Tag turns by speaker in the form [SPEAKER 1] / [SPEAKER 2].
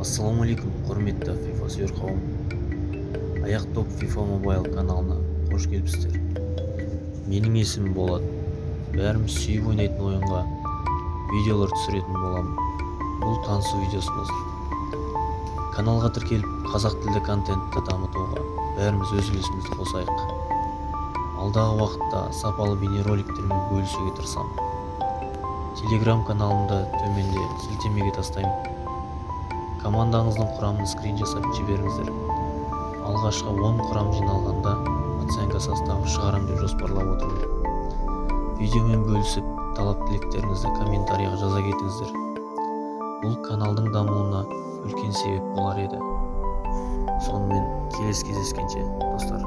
[SPEAKER 1] Ассалаумағалейкум, құрметті FIFA сүйер қауым. Аяқ доп FIFA Mobile каналына қош келіпсіздер. Менің есімім Болат. Бәріміз сүйіп ойнайтын ойынға видеолар түсіретін боламын. Бұл танысу видеосы болсын. Каналға тіркеліп, қазақ тілді контентті дамытуға бәріміз өз үлесімізді қосайық. Алдағы уақытта сапалы бейнероликтермен бөлісуге тырысамын. Телеграм каналымда төменде сілтемеге тастаймын. Командаңыздың құрамын скрин жасап жіберіңіздер. Алғашқы 10 құрам жиналғанда оценка составы шығарам деп жоспарлап отырмын. Видеомен бөлісіп, талап тілектеріңізді комментарийға жаза кетіңіздер. Бұл каналдың дамуына үлкен себеп болар еді. Сонымен келесі кездескенше, достар.